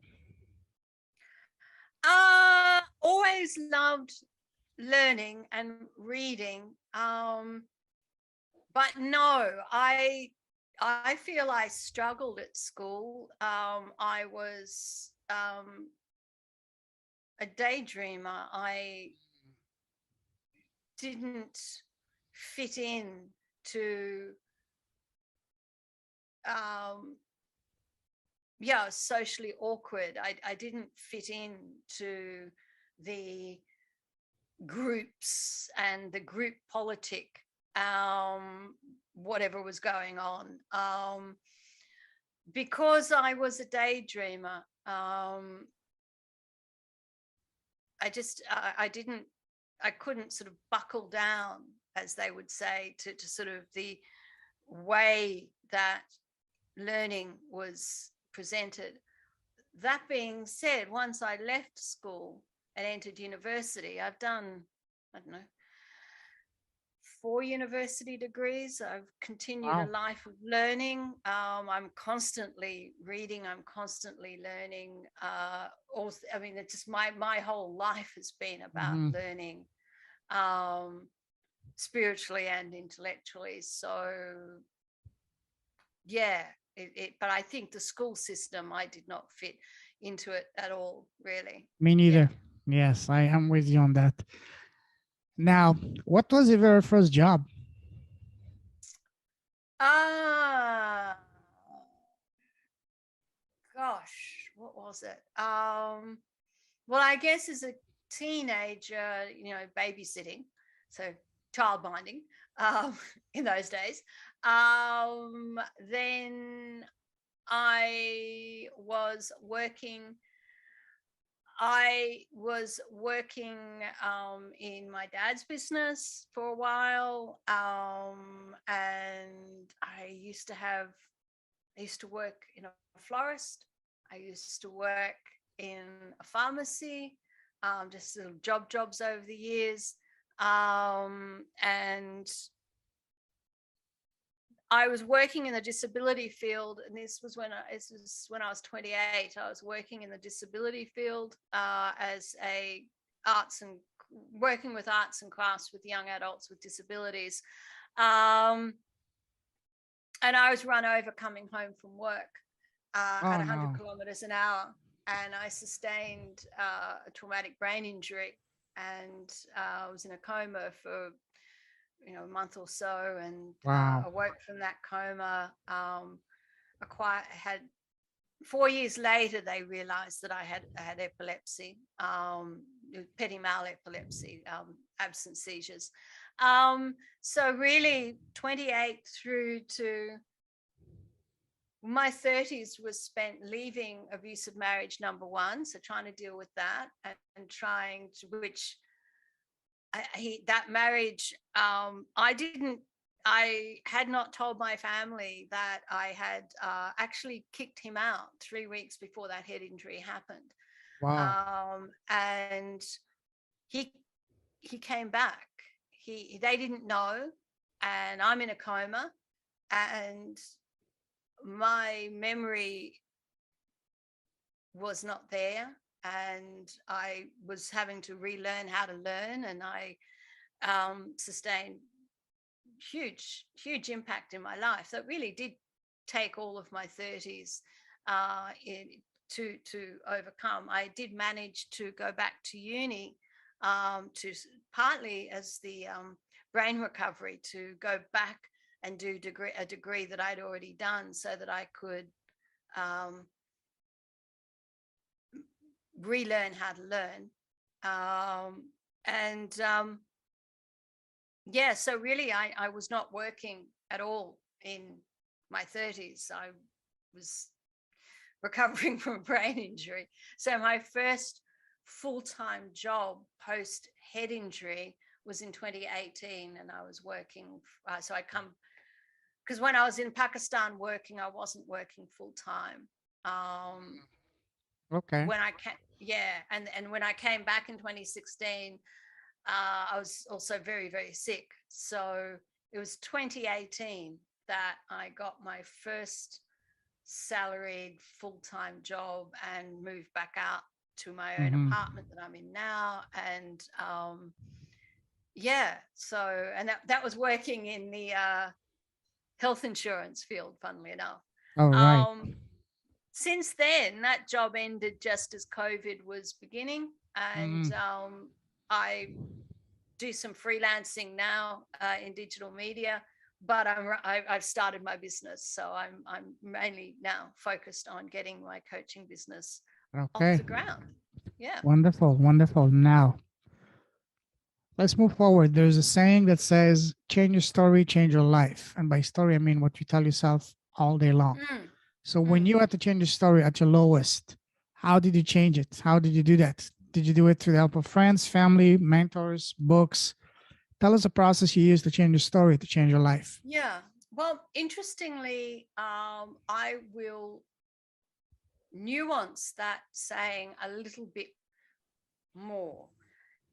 S2: Always loved learning and reading. But no, I feel I struggled at school. I was a daydreamer. I didn't fit in to socially awkward. I didn't fit in to the groups and the group politic, whatever was going on. Because I was a daydreamer, I couldn't sort of buckle down, as they would say, to sort of the way that learning was presented. That being said, once I left school and entered university, I've done, I don't know, 4 university degrees. I've continued a
S1: Wow.
S2: life of learning. I'm constantly reading. I'm constantly learning. Also, I mean, it's just my whole life has been about
S1: Mhm.
S2: learning, spiritually and intellectually. So, yeah. But I think the school system, I did not fit into it at all, really.
S1: Me
S2: Yeah.
S1: neither. Yes, I am with you on that. Now, what was your very first job?
S2: Ah, gosh, what was it? Well, I guess as a teenager, babysitting, so childminding, um, in those days. Then I was working. I was working in my dad's business for a while, and I used to work in a florist. I used to work in a pharmacy, just little jobs over the years. And I was working in the disability field, and this was when I was 28. I was working in the disability field as a arts and working with arts and crafts with young adults with disabilities. And I was run over coming home from work at
S1: Oh
S2: 100
S1: no.
S2: kilometers an hour, and I sustained a traumatic brain injury, and I was in a coma for a month or so, and
S1: Wow.
S2: awoke from that coma. Had 4 years later, they realized that I had epilepsy, petit mal epilepsy, absent seizures. So really 28 through to my 30s was spent leaving abusive marriage number one, so trying to deal with that, and trying to, which that marriage, I had not told my family that I had actually kicked him out 3 weeks before that head injury happened.
S1: Wow.
S2: And he came back. They didn't know, and I'm in a coma, and my memory was not there. and I was having to relearn how to learn, and I sustained huge impact in my life that really did take all of my 30s to overcome. I did manage to go back to uni to partly as the brain recovery, to go back and do a degree that I'd already done, so that I could relearn how to learn. Yeah, so really I was not working at all in my 30s. I was recovering from a brain injury. So my first full-time job post head injury was in 2018, and I was working. So I come, because when I was in Pakistan working, I wasn't working full-time.
S1: Okay.
S2: When I came, yeah, and when I came back in 2016, I was also very sick. So it was 2018 that I got my first salaried full-time job and moved back out to my own apartment that I'm in now. And yeah, so, and that was working in the health insurance field, funnily enough.
S1: All right.
S2: Since then, that job ended just as COVID was beginning, and I do some freelancing now in digital media, but I've started my business, so I'm mainly now focused on getting my coaching business off the ground. Yeah.
S1: Wonderful, wonderful. Now, let's move forward. There's a saying that says, change your story, change your life. And by story, I mean what you tell yourself all day long. So when you had to change your story at your lowest, how did you change it? How did you do that? Did you do it through the help of friends, family, mentors, books? Tell us the process you used to change your story, to change your life.
S2: Yeah. Well, interestingly, I will nuance that saying a little bit more.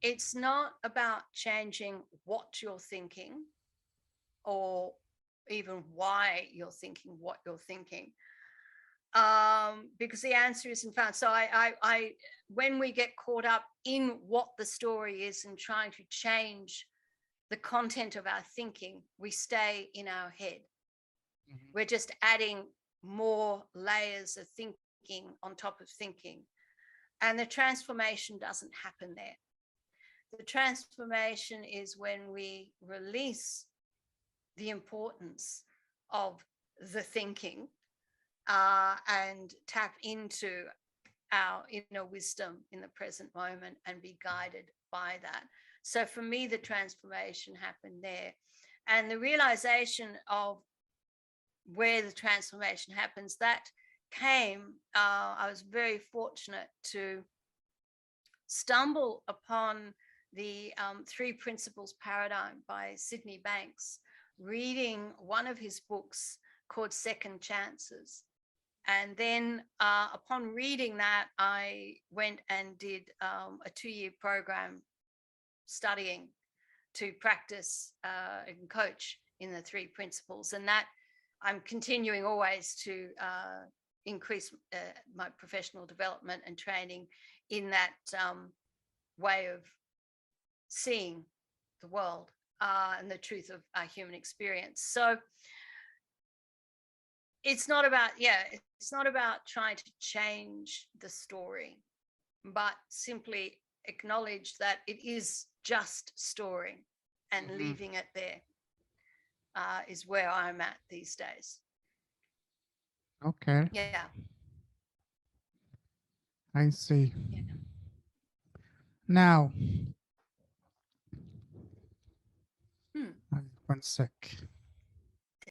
S2: It's not about changing what you're thinking, or even why you're thinking what you're thinking, because the answer isn't found. So I when we get caught up in what the story is and trying to change the content of our thinking, we stay in our head. We're just adding more layers of thinking on top of thinking, and the transformation doesn't happen there. The transformation is when we release the importance of the thinking and tap into our inner wisdom in the present moment and be guided by that. So for me, the transformation happened there. And the realization of where the transformation happens, that came, I was very fortunate to stumble upon the 3 Principles Paradigm by Sydney Banks, reading one of his books called Second Chances. And then upon reading that, I went and did a 2-year program studying to practice and coach in the 3 principles. And that I'm continuing always to increase my professional development and training in that way of seeing the world and the truth of our human experience. So it's not about, it's not about trying to change the story, but simply acknowledge that it is just story, and leaving it there is where I'm at these days.
S1: Okay.
S2: Yeah.
S1: I see.
S2: Yeah.
S1: Now, 1 sec.